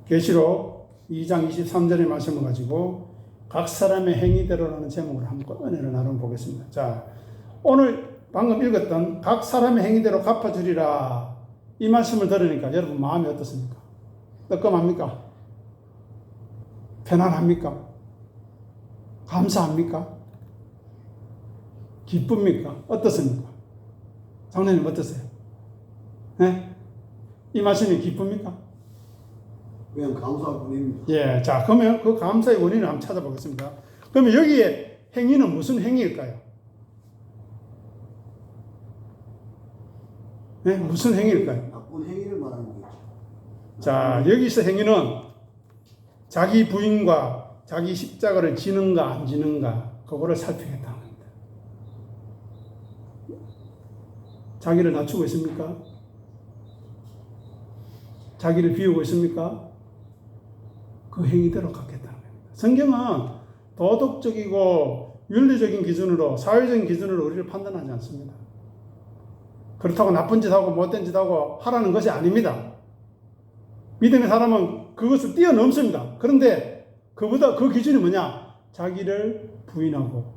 계시록 2장 23절의 말씀을 가지고 각 사람의 행위대로라는 제목으로 한번 은혜를 나눠 보겠습니다. 자, 오늘 방금 읽었던 각 사람의 행위대로 갚아주리라 이 말씀을 들으니까 여러분 마음이 어떻습니까? 뜨끔합니까? 편안합니까? 감사합니까? 기쁩니까? 어떻습니까? 장로님 어떠세요? 네? 이 말씀이 기쁩니까? 그냥 감사할 뿐입니다. 예, 자, 그러면 그 감사의 원인을 한번 찾아보겠습니다. 그러면 여기에 행위는 무슨 행위일까요? 네, 무슨 행위일까요? 나쁜 행위를 말하는 거죠. 자, 여기서 행위는 자기 부인과 자기 십자가를 지는가 안 지는가 그거를 살피겠다는 겁니다. 자기를 낮추고 있습니까? 자기를 비우고 있습니까? 그 행위대로 갖겠다는 겁니다. 성경은 도덕적이고 윤리적인 기준으로 사회적인 기준으로 우리를 판단하지 않습니다. 그렇다고 나쁜 짓 하고 못된 짓 하고 하라는 것이 아닙니다. 믿음의 사람은 그것을 뛰어넘습니다. 그런데 그보다 그 기준이 뭐냐? 자기를 부인하고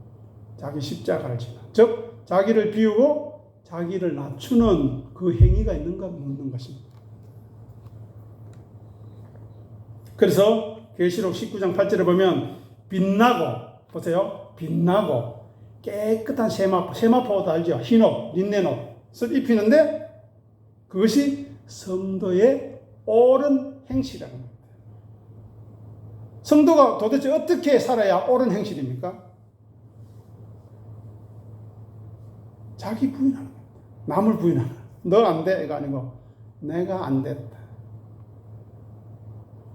자기 십자가를 지는, 즉 자기를 비우고 자기를 낮추는 그 행위가 있는가 묻는 것입니다. 그래서 계시록 19장 8절에 보면 빛나고, 보세요, 빛나고 깨끗한 세마포 옷 알죠? 흰옷, 린넨옷을 입히는데 그것이 성도의 옳은 행실이라는 겁니다. 성도가 도대체 어떻게 살아야 옳은 행실입니까? 자기 부인하는 겁니다. 남을 부인하는 겁니다. 너 안 돼 이거 아니고 내가 안 됐다.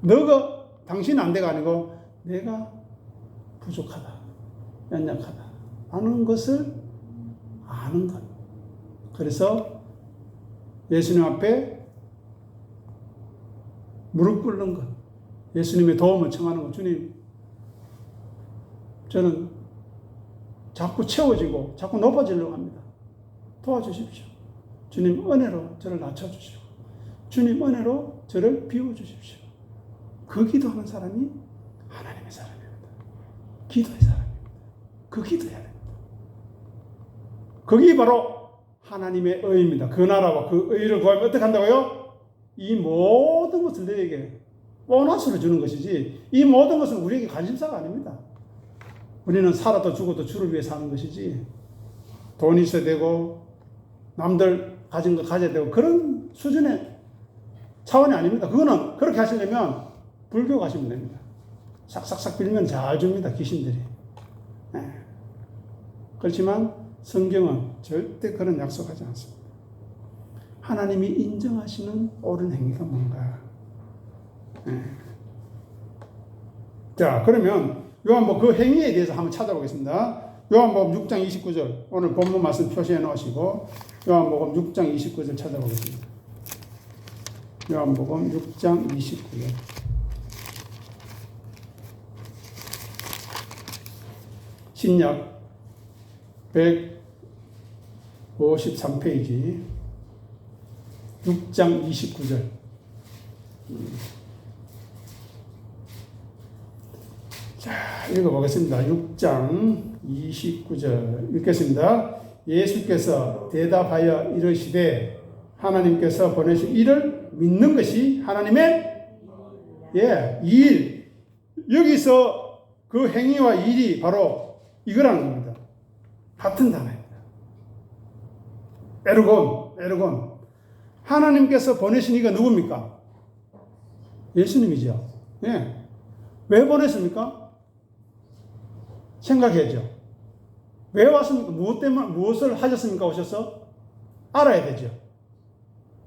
너가 당신 안 돼가 아니고 내가 부족하다, 연약하다 하는 것을 아는 것. 그래서 예수님 앞에 무릎 꿇는 것, 예수님의 도움을 청하는 것. 주님, 저는 자꾸 채워지고 자꾸 높아지려고 합니다. 도와주십시오. 주님 은혜로 저를 낮춰주시고 주님 은혜로 저를 비워주십시오. 그 기도하는 사람이 하나님의 사람입니다. 기도의 사람입니다. 그 기도해야 됩니다. 그게 바로 하나님의 의입니다. 그 나라와 그 의를 구하면 어떻게 한다고요? 이 모든 것을 너에게 보너스를 주는 것이지 이 모든 것은 우리에게 관심사가 아닙니다. 우리는 살아도 죽어도 주를 위해 사는 것이지 돈이 있어야 되고 남들 가진 거 가져야 되고 그런 수준의 차원이 아닙니다. 그거는 그렇게 하시려면 불교 가시면 됩니다. 싹싹싹 빌면 잘 줍니다. 귀신들이. 네. 그렇지만 성경은 절대 그런 약속하지 않습니다. 하나님이 인정하시는 옳은 행위가 뭔가. 네. 자, 그러면 요한복음 그 행위에 대해서 한번 찾아보겠습니다. 요한복음 6장 29절 오늘 본문 말씀 표시해 놓으시고 요한복음 6장 29절 찾아보겠습니다. 요한복음 6장 29절 신약 153페이지 6장 29절 자, 읽어보겠습니다. 6장 29절 읽겠습니다. 예수께서 대답하여 이르시되 하나님께서 보내신 이를 믿는 것이 하나님의 일. 여기서 그 행위와 일이 바로 이거라는 겁니다. 같은 단어입니다. 에르곤. 하나님께서 보내신 이가 누굽니까? 예수님이죠. 예. 왜 보냈습니까? 생각해야죠. 왜 왔습니까? 무엇 때문에, 무엇을 하셨습니까? 오셔서? 알아야 되죠.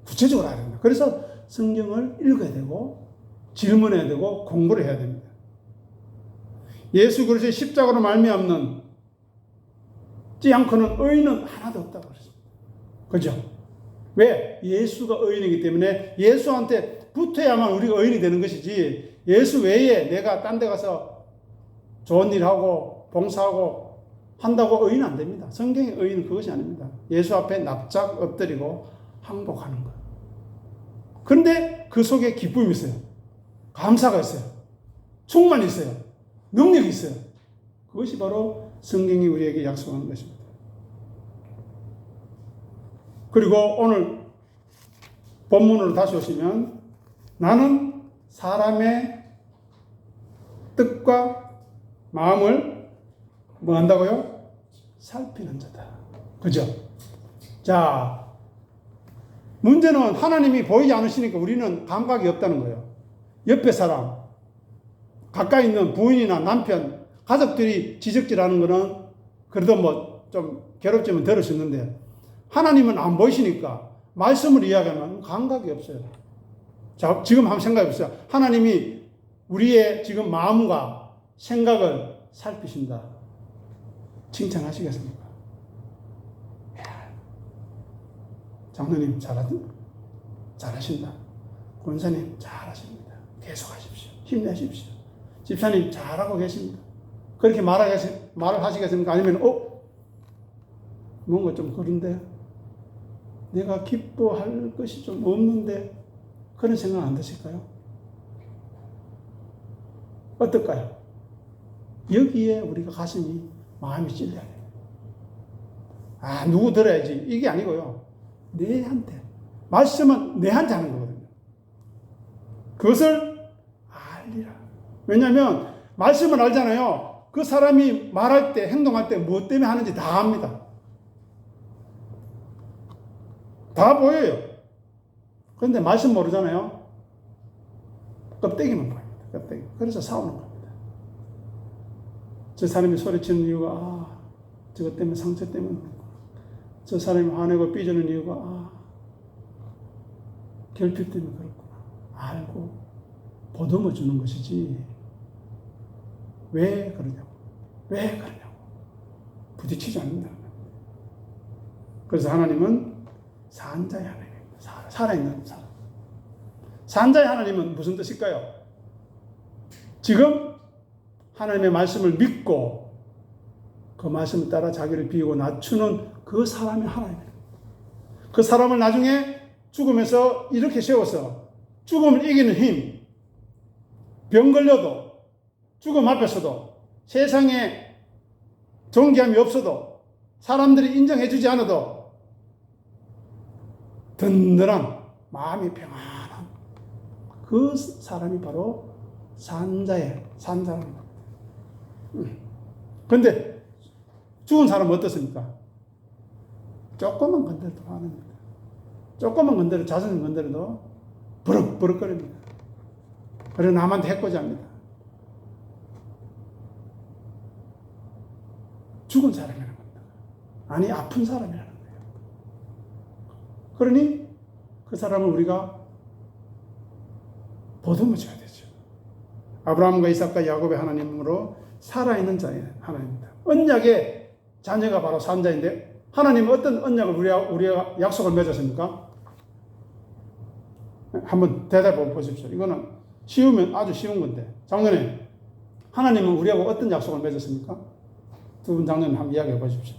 구체적으로 알아야 됩니다. 그래서 성경을 읽어야 되고, 질문해야 되고, 공부를 해야 됩니다. 예수 그리스도의 십자가로 말미암는 지 않고는 의인은 하나도 없다고 그랬습니다. 그죠? 왜? 예수가 의인이기 때문에 예수한테 붙어야만 우리가 의인이 되는 것이지 예수 외에 내가 딴 데 가서 좋은 일 하고 봉사하고 한다고 의인 안 됩니다. 성경의 의인은 그것이 아닙니다. 예수 앞에 납작 엎드리고 항복하는 것. 그런데 그 속에 기쁨이 있어요. 감사가 있어요. 충만이 있어요. 능력이 있어요. 그것이 바로 성경이 우리에게 약속하는 것입니다. 그리고 오늘 본문으로 다시 오시면 나는 사람의 뜻과 마음을 뭐 한다고요? 살피는 자다. 그죠? 자, 문제는 하나님이 보이지 않으시니까 우리는 감각이 없다는 거예요. 옆에 사람, 가까이 있는 부인이나 남편, 가족들이 지적질하는 거는 그래도 뭐 좀 괴롭지면 들을 수 있는데 하나님은 안 보이시니까 말씀을 이야기하면 감각이 없어요. 자, 지금 한번 생각해 보세요. 하나님이 우리의 지금 마음과 생각을 살피신다. 칭찬하시겠습니까? 장로님 잘하신다. 권사님 잘하십니다. 계속 하십시오. 힘내십시오. 집사님 잘하고 계십니다. 그렇게 말을 하시겠습니까? 아니면 뭔가 좀 그런데 내가 기뻐할 것이 좀 없는데 그런 생각 안 드실까요? 어떨까요? 여기에 우리가 가슴이 마음이 찔려야 돼요. 누구 들어야지 이게 아니고요. 내한테 말씀은 내한테 하는 거거든요. 그것을 알리라. 왜냐하면 말씀을 알잖아요. 그 사람이 말할 때 행동할 때 무엇 때문에 하는지 다 압니다. 다 보여요. 그런데 말씀 모르잖아요. 껍데기만 보입니다. 껍데기. 그래서 싸우는 겁니다. 저 사람이 소리치는 이유가 저것 때문에 상처 때문에 저 사람이 화내고 삐지는 이유가 결핍 때문에 그렇구나. 알고 보듬어 주는 것이지 왜 그러냐고 부딪히지 않는다는 겁니다. 그래서 하나님은 산자의 하나님입니다. 살아있는 사람. 산자의 하나님은 무슨 뜻일까요? 지금 하나님의 말씀을 믿고 그 말씀을 따라 자기를 비우고 낮추는 그 사람의 하나님입니다. 그 사람을 나중에 죽음에서 이렇게 세워서 죽음을 이기는 힘, 병 걸려도 죽음 앞에서도 세상에 존귀함이 없어도 사람들이 인정해 주지 않아도 든든한 마음이 평안한 그 사람이 바로 산자입니다. 그런데 죽은 사람은 어떻습니까? 조금만 건드려도 화납니다. 조금만 건드려 자손을 건드려도 버럭버럭거립니다. 그래서 남한테 해코지합니다. 죽은 사람이라는 겁니다. 아니 아픈 사람이라는 거예요. 그러니 그 사람을 우리가 보듬어줘야 되죠. 아브라함과 이삭과 야곱의 하나님으로 살아있는 자의 하나님입니다. 언약의 자녀가 바로 산자인데 하나님은 어떤 언약을 우리가 약속을 맺었습니까? 한번 대답해 보십시오. 이거는 쉬우면 아주 쉬운 건데 장로님, 하나님은 우리하고 어떤 약속을 맺었습니까? 두 분 장로님 한번 이야기해 보십시오.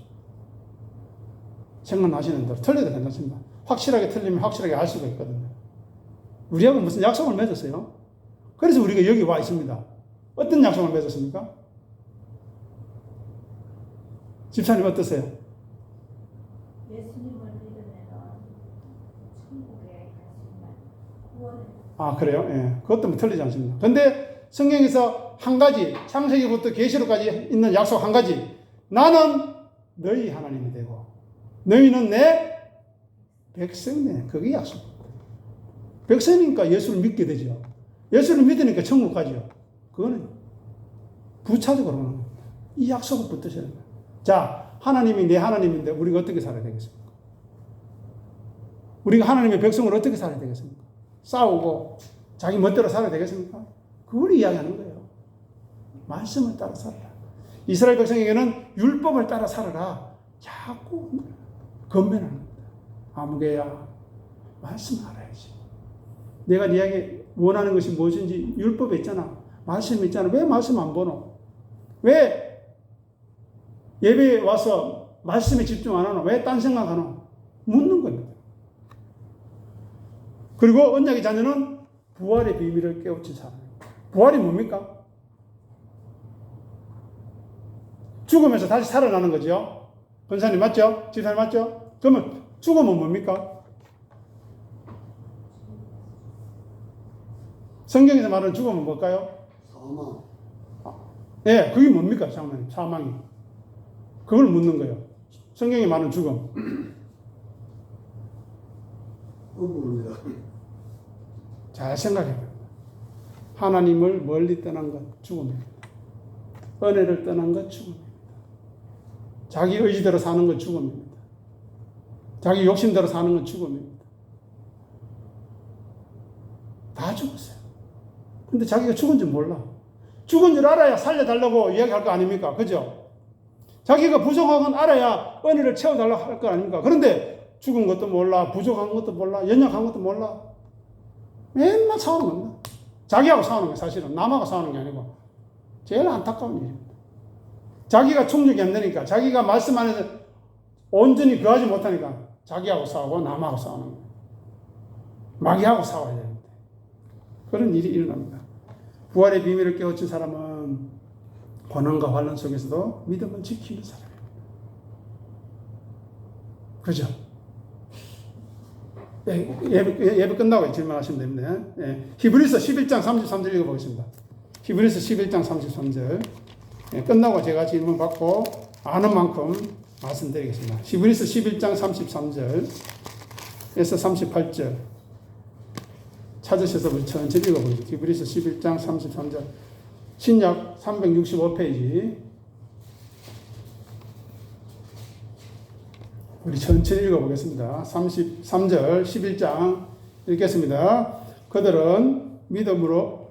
생각나시는 대로 틀려도 괜찮습니다. 확실하게 틀리면 확실하게 알 수가 있거든요. 우리하고 무슨 약속을 맺었어요? 그래서 우리가 여기 와 있습니다. 어떤 약속을 맺었습니까? 집사님 어떠세요? 예수님을 믿으면 천국에 가시면 구원을. 그래요? 예. 그것도 뭐 틀리지 않습니다. 근데 성경에서 한 가지, 창세기부터 계시록까지 있는 약속 한 가지. 나는 너희 하나님이 되고 너희는 내 백성이네. 그게 약속. 백성이니까 예수를 믿게 되죠. 예수를 믿으니까 천국 가죠. 그거는 부차적으로 하는 겁니다. 이 약속을 붙드셔야 됩니다. 자, 하나님이 내 하나님인데 우리가 어떻게 살아야 되겠습니까? 우리가 하나님의 백성으로 어떻게 살아야 되겠습니까? 싸우고 자기 멋대로 살아야 되겠습니까? 그걸 이야기하는 거예요. 말씀을 따라 살아라. 이스라엘 백성에게는 율법을 따라 살아라. 자꾸 건면하는 겁니다. 아무개야, 말씀을 알아야지. 내가 네에게 원하는 것이 무엇인지 율법에 있잖아. 말씀에 있잖아. 왜 말씀 안 보노? 왜 예배에 와서 말씀에 집중 안 하노? 왜 딴 생각하노? 묻는 겁니다. 그리고 언약의 자녀는 부활의 비밀을 깨우친 사람입니다. 부활이 뭡니까? 죽으면서 다시 살아나는 거죠. 권사님 맞죠? 집사님 맞죠? 그러면 죽음은 뭡니까? 성경에서 말하는 죽음은 뭘까요? 사망. 예, 그게 뭡니까? 장로님, 사망이. 그걸 묻는 거예요. 성경에 말하는 죽음. 억울합니다. 잘 생각해봐요. 하나님을 멀리 떠난 것 죽음입니다. 은혜를 떠난 것 죽음입니다. 자기 의지대로 사는 것 죽음입니다. 자기 욕심대로 사는 건 죽음입니다. 다 죽었어요. 근데 자기가 죽은 줄 몰라. 죽은 줄 알아야 살려달라고 이야기할 거 아닙니까? 그죠? 자기가 부족한 건 알아야 은혜를 채워달라고 할 거 아닙니까? 그런데 죽은 것도 몰라, 부족한 것도 몰라, 연약한 것도 몰라. 맨날 싸우는 겁니다. 자기하고 싸우는 거예요, 사실은. 남하고 싸우는 게 아니고. 제일 안타까운 일입니다. 자기가 충족이 안 되니까, 자기가 말씀 안에서 온전히 거하지 못하니까 자기하고 싸우고 남하고 싸우는 거예요. 마귀하고 싸워야 되는데. 그런 일이 일어납니다. 부활의 비밀을 깨우친 사람은 고난과 환난 속에서도 믿음을 지키는 사람입니다. 그죠? 예배 끝나고 질문하시면 됩니다. 예. 히브리서 11장 33절 읽어보겠습니다. 히브리서 11장 33절. 예, 끝나고 제가 질문 받고 아는 만큼 말씀드리겠습니다. 히브리서 11장 33절에서 38절 찾으셔서 우리 천천히 읽어보죠. 히브리서 11장 33절 신약 365페이지 우리 천천히 읽어보겠습니다. 33절 11장 읽겠습니다. 그들은 믿음으로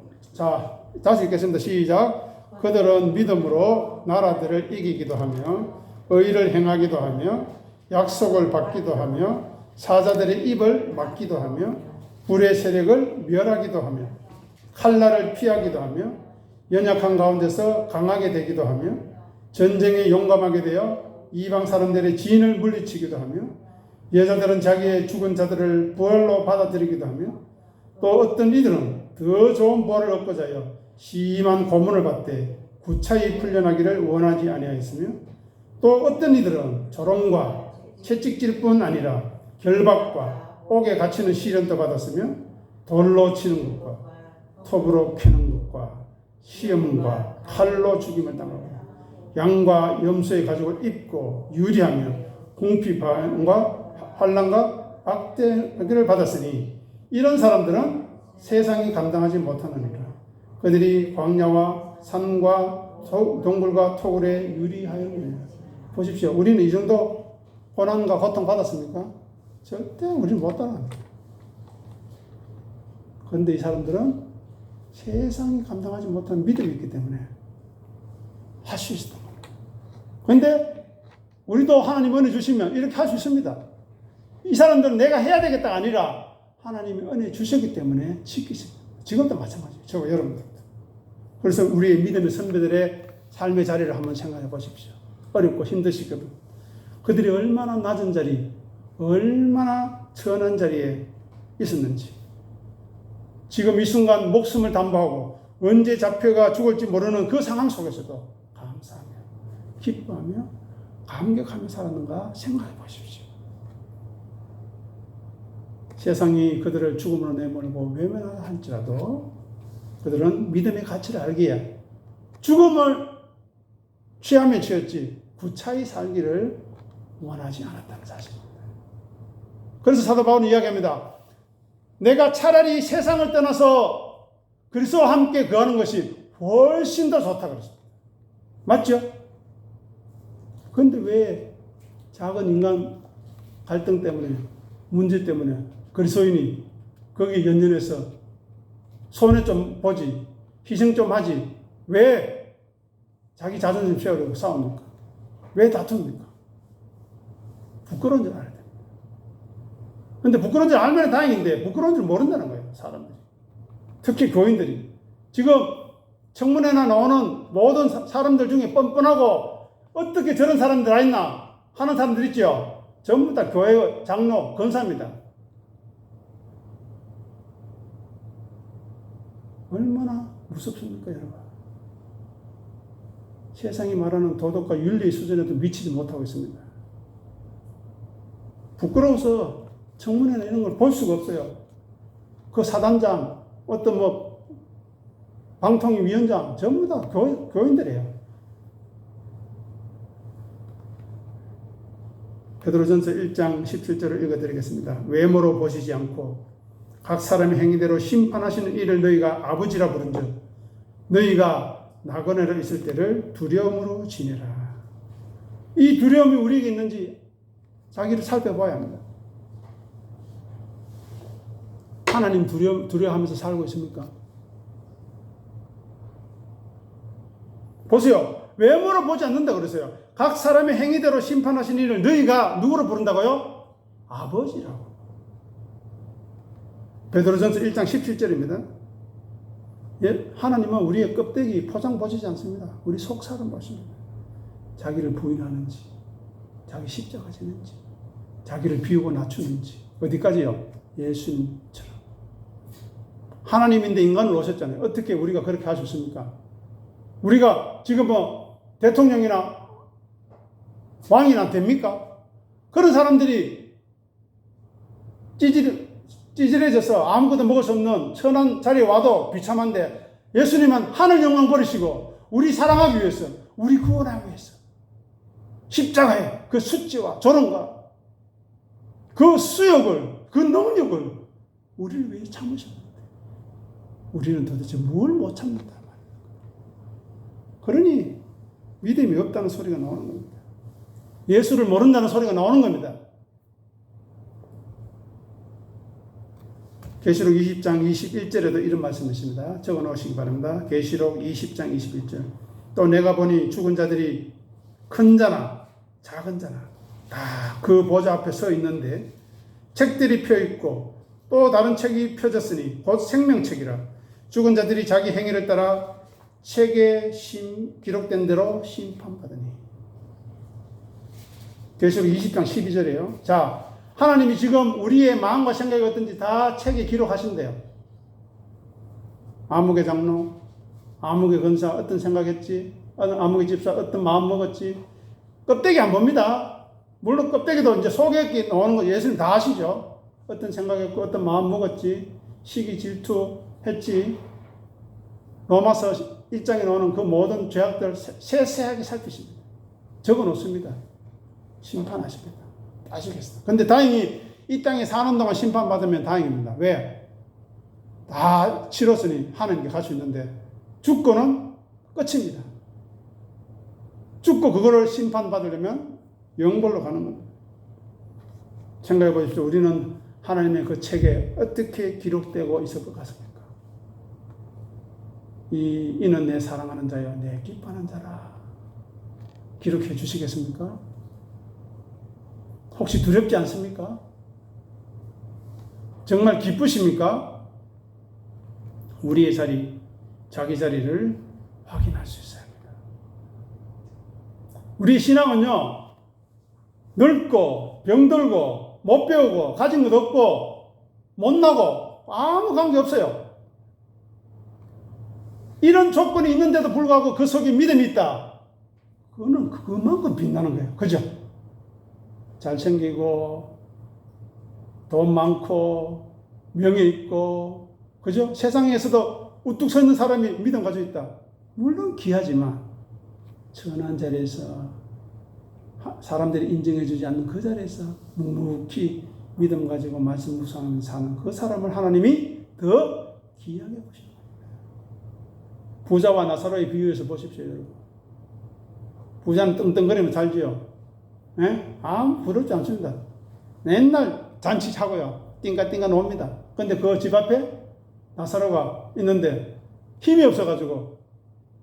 다시 읽겠습니다. 시작. 그들은 믿음으로 나라들을 이기기도 하며 의를 행하기도 하며 약속을 받기도 하며 사자들의 입을 막기도 하며 불의 세력을 멸하기도 하며 칼날을 피하기도 하며 연약한 가운데서 강하게 되기도 하며 전쟁에 용감하게 되어 이방 사람들의 지인을 물리치기도 하며 여자들은 자기의 죽은 자들을 부활로 받아들이기도 하며 또 어떤 이들은 더 좋은 부활을 얻고자 하여 심한 고문을 받되 구차히 풀려나기를 원하지 아니하였으며 또 어떤 이들은 조롱과 채찍질뿐 아니라 결박과 옥에 갇히는 시련도 받았으며 돌로 치는 것과 톱으로 캐는 것과 시험과 칼로 죽임을 당하고 양과 염소의 가죽을 입고 유리하며 궁핍함과 환난과 악대를 받았으니 이런 사람들은 세상이 감당하지 못하느니라. 그들이 광야와 산과 동굴과 토굴에 유리하였느니라. 보십시오. 우리는 이 정도 고난과 고통 받았습니까? 절대 우리는 못 따라갑니다. 그런데 이 사람들은 세상이 감당하지 못하는 믿음이 있기 때문에 할 수 있었던 겁니다. 그런데 우리도 하나님 은혜 주시면 이렇게 할 수 있습니다. 이 사람들은 내가 해야 되겠다가 아니라 하나님이 은혜 주셨기 때문에 지키십니다. 지금도 마찬가지예요. 저와 여러분들도. 그래서 우리의 믿음의 선배들의 삶의 자리를 한번 생각해 보십시오. 어렵고 힘드시거든. 그들이 얼마나 낮은 자리, 얼마나 천한 자리에 있었는지. 지금 이 순간 목숨을 담보하고 언제 잡혀가 죽을지 모르는 그 상황 속에서도 감사하며 기뻐하며 감격하며 살았는가 생각해 보십시오. 세상이 그들을 죽음으로 내몰고 외면할지라도 그들은 믿음의 가치를 알기에 죽음을 취하며 취했지 구차히 살기를 원하지 않았다는 사실입니다. 그래서 사도 바울은 이야기합니다. 내가 차라리 세상을 떠나서 그리스도와 함께 거하는 것이 훨씬 더 좋다 그랬습니다. 맞죠? 그런데 왜 작은 인간 갈등 때문에 문제 때문에 그리스도인이 거기에 연연해서 손해 좀 보지 희생 좀 하지 왜 자기 자존심 세우려고 싸웁니까? 왜 다툽니까? 부끄러운 줄 알아야 됩니다. 근데 부끄러운 줄 알면 다행인데 부끄러운 줄 모른다는 거예요. 사람들이. 특히 교인들이. 지금 청문회나 나오는 모든 사람들 중에 뻔뻔하고 어떻게 저런 사람들 다 있나 하는 사람들 있죠. 전부 다 교회 장로, 권사입니다. 얼마나 무섭습니까, 여러분? 세상이 말하는 도덕과 윤리의 수준에도 미치지 못하고 있습니다. 부끄러워서 청문회나 이런 걸 볼 수가 없어요. 그 사단장, 어떤 방통위 위원장, 전부 다 교인들이에요. 베드로전서 1장 17절을 읽어드리겠습니다. 외모로 보시지 않고 각 사람의 행위대로 심판하시는 이를 너희가 아버지라 부른즉 너희가 나그네로 있을 때를 두려움으로 지내라. 이 두려움이 우리에게 있는지 자기를 살펴봐야 합니다. 하나님 두려워하면서 살고 있습니까? 보세요. 외모로 보지 않는다 그러세요. 각 사람의 행위대로 심판하신 이를 너희가 누구로 부른다고요? 아버지라고. 베드로전서 1장 17절입니다. 예? 하나님은 우리의 껍데기 포장 보시지 않습니다. 우리 속살은 보십니다. 자기를 부인하는지, 자기 십자가 지는지, 자기를 비우고 낮추는지, 어디까지요? 예수님처럼. 하나님인데 인간으로 오셨잖아요. 어떻게 우리가 그렇게 할 수 있습니까? 우리가 지금 대통령이나 왕이나 됩니까? 그런 사람들이 찌질해져서 아무것도 먹을 수 없는 천한 자리에 와도 비참한데 예수님은 하늘 영광 버리시고 우리 사랑하기 위해서, 우리 구원하기 위해서 십자가의 그 수치와 조롱과 그 수욕을, 그 능력을 우리를 위해 참으셨는데 우리는 도대체 뭘 못 참는다 말이에요. 그러니 믿음이 없다는 소리가 나오는 겁니다. 예수를 모른다는 소리가 나오는 겁니다. 계시록 20장 21절에도 이런 말씀이 있습니다. 적어 놓으시기 바랍니다. 계시록 20장 21절. 또 내가 보니 죽은 자들이 큰 자나 작은 자나 다 그 보좌 앞에 서 있는데 책들이 펴 있고 또 다른 책이 펴졌으니 곧 생명책이라. 죽은 자들이 자기 행위를 따라 책에 기록된 대로 심판받으니. 계시록 20장 12절이에요. 자, 하나님이 지금 우리의 마음과 생각이 어떤지 다 책에 기록하신대요. 아무개 장로, 아무개 권사 어떤 생각했지? 아무개 집사 어떤 마음 먹었지? 껍데기 안 봅니다. 물론 껍데기도 이제 속에 나오는 거 예수님 다 아시죠? 어떤 생각했고 어떤 마음 먹었지? 시기 질투 했지? 로마서 1장에 나오는 그 모든 죄악들 세세하게 살피십니다. 적어 놓습니다. 심판하십니다. 아시겠어요? 근데 다행히 이 땅에 사는 동안 심판받으면 다행입니다. 왜? 다 치렀으니 하나님께 갈 수 있는데 죽고는 끝입니다. 죽고 그거를 심판받으려면 영벌로 가는 겁니다. 생각해 보십시오. 우리는 하나님의 그 책에 어떻게 기록되고 있을 것 같습니까? 이는 내 사랑하는 자여 내 기뻐하는 자라. 기록해 주시겠습니까? 혹시 두렵지 않습니까? 정말 기쁘십니까? 우리의 자리, 자기 자리를 확인할 수 있어야 합니다. 우리 신앙은요, 늙고, 병들고, 못 배우고, 가진 것 없고, 못나고, 아무 관계 없어요. 이런 조건이 있는데도 불구하고 그 속에 믿음이 있다. 그거는 그만큼 빛나는 거예요. 그죠? 잘생기고, 돈 많고, 명예 있고, 그죠? 세상에서도 우뚝 서 있는 사람이 믿음 가지고 있다. 물론 귀하지만, 천한 자리에서 사람들이 인정해주지 않는 그 자리에서 묵묵히 믿음 가지고 말씀 묵상하면서 사는 그 사람을 하나님이 더 귀하게 보십니다. 부자와 나사로의 비유에서 보십시오, 여러분. 부자는 떵떵거리면 살지요. 예? 아무 부럽지 않습니다. 맨날 잔치하고요. 띵가띵가 놉니다. 근데 그 집 앞에 나사로가 있는데 힘이 없어가지고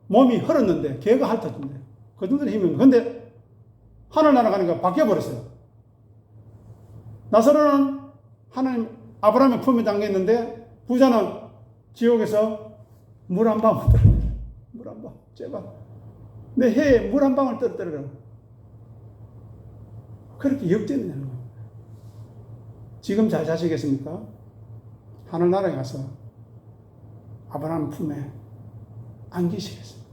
몸이 헐었는데 개가 핥아준대. 그 정도로 힘이 없는데. 근데 하늘나라 가니까 바뀌어버렸어요. 나사로는 하나님 아브라함의 품에 담겼는데 부자는 지옥에서 물 한 방울 떨어뜨려. 물 한 방울, 제발. 내 해에 물 한 방울 떨어뜨려라. 그렇게 역전이 되는 거예요. 지금 잘 사시겠습니까? 하늘나라에 가서 아브라함 품에 안기시겠습니다.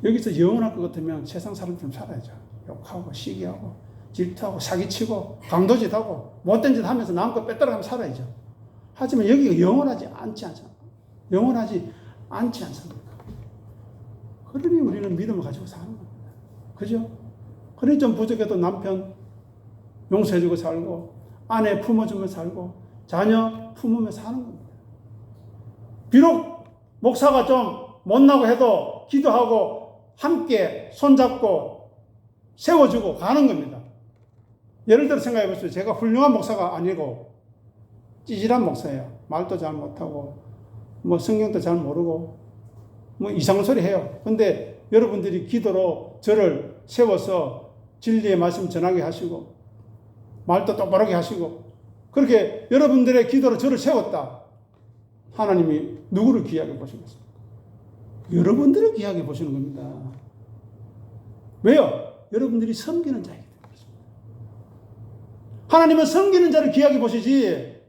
여기서 영원할 것 같으면 세상 사람처럼 살아야죠. 욕하고 시기하고 질투하고 사기치고 강도짓하고 못된 짓 하면서 남과 빼ጠ라가며 살아야죠. 하지만 여기가 영원하지 않지 않습니까? 영원하지 않지 않습니까? 그러니 우리는 믿음을 가지고 사는 겁니다. 그죠? 그러니 좀 부족해도 남편 용서해주고 살고 아내 품어주며 살고 자녀 품으며 사는 겁니다. 비록 목사가 좀 못나고 해도 기도하고 함께 손잡고 세워주고 가는 겁니다. 예를 들어 생각해 보세요. 제가 훌륭한 목사가 아니고 찌질한 목사예요. 말도 잘 못하고 뭐 성경도 잘 모르고 뭐 이상한 소리 해요. 근데 여러분들이 기도로 저를 세워서 진리의 말씀 전하게 하시고 말도 똑바르게 하시고 그렇게 여러분들의 기도로 저를 세웠다. 하나님이 누구를 귀하게 보시겠습니까? 여러분들을 귀하게 보시는 겁니다. 왜요? 여러분들이 섬기는 자이기 때문에. 하나님은 섬기는 자를 귀하게 보시지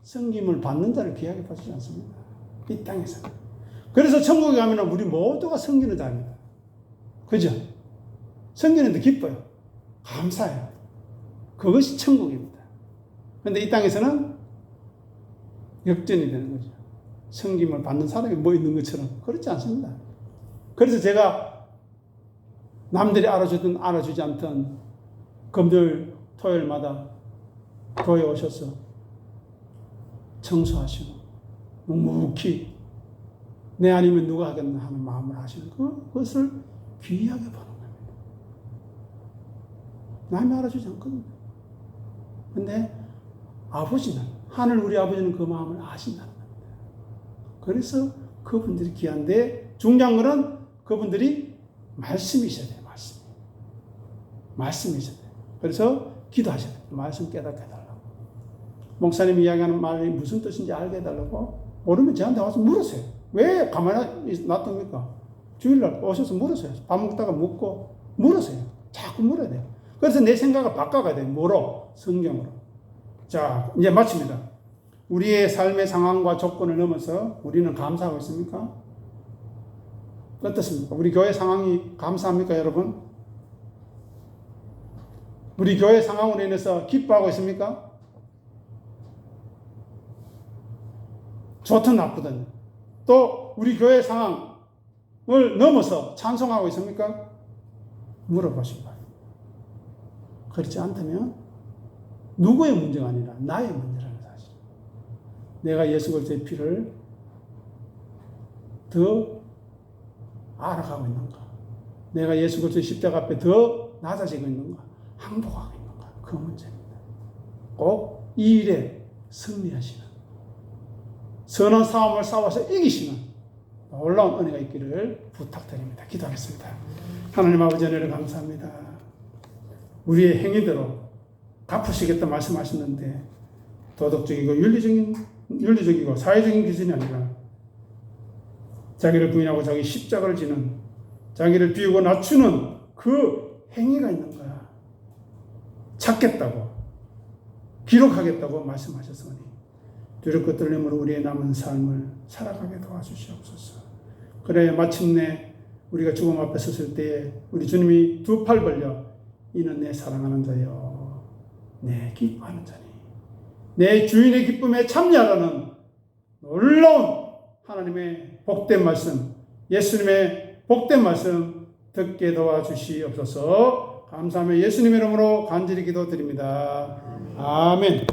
섬김을 받는 자를 귀하게 보시지 않습니다. 이 땅에서. 그래서 천국에 가면 우리 모두가 섬기는 자입니다. 그죠? 섬기는데 기뻐요. 감사해요. 그것이 천국입니다. 그런데 이 땅에서는 역전이 되는 거죠. 섬김을 받는 사람이 뭐 있는 것처럼. 그렇지 않습니다. 그래서 제가 남들이 알아주든 알아주지 않든 금요일, 토요일마다 교회에 오셔서 청소하시고 묵묵히 내 아니면 누가 하겠나 하는 마음을 하시는 그것을 귀하게 보는 겁니다. 남이 알아주지 않거든요. 근데 아버지는, 하늘 우리 아버지는 그 마음을 아신다는 겁니다. 그래서 그분들이 귀한데 중요한 거는 그분들이 말씀이셔야 돼요. 말씀이셔야 돼요. 그래서 기도하셔야 돼요. 말씀 깨닫게 해달라고. 목사님이 이야기하는 말이 무슨 뜻인지 알게 해달라고 모르면 저한테 와서 물으세요. 왜 가만히 놔둡니까? 주일날 오셔서 물으세요. 밥 먹다가 묻고 물으세요. 자꾸 물어야 돼요. 그래서 내 생각을 바꿔가야 돼요. 뭐로? 성경으로. 자, 이제 마칩니다. 우리의 삶의 상황과 조건을 넘어서 우리는 감사하고 있습니까? 어떻습니까? 우리 교회 상황이 감사합니까, 여러분? 우리 교회 상황으로 인해서 기뻐하고 있습니까? 좋든 나쁘든. 또 우리 교회 상황을 넘어서 찬송하고 있습니까? 물어보시기 바랍니다. 그렇지 않다면 누구의 문제가 아니라 나의 문제라는 사실. 내가 예수 그리스도의 피를 더 알아가고 있는가? 내가 예수 그리스도의 십자가 앞에 더 낮아지고 있는가? 항복하고 있는가? 그 문제입니다. 꼭 이 일에 승리하시는, 선한 싸움을 싸워서 이기시는 놀라운 은혜가 있기를 부탁드립니다. 기도하겠습니다. 하나님 아버지 은혜를 감사합니다. 우리의 행위대로 갚으시겠다 말씀하셨는데 도덕적이고 윤리적이고 사회적인 기준이 아니라 자기를 부인하고 자기 십자가를 지는, 자기를 비우고 낮추는 그 행위가 있는 거야. 찾겠다고, 기록하겠다고 말씀하셨으니 두렵고 떨림으로 우리의 남은 삶을 살아가게 도와주시옵소서. 그래 마침내 우리가 죽음 앞에 섰을 때에 우리 주님이 두 팔 벌려 이는 내 사랑하는 자여, 내 기뻐하는 자니, 내 주인의 기쁨에 참여하라는 놀라운 하나님의 복된 말씀, 예수님의 복된 말씀 듣게 도와주시옵소서. 감사하며 예수님의 이름으로 간절히 기도드립니다. 아멘.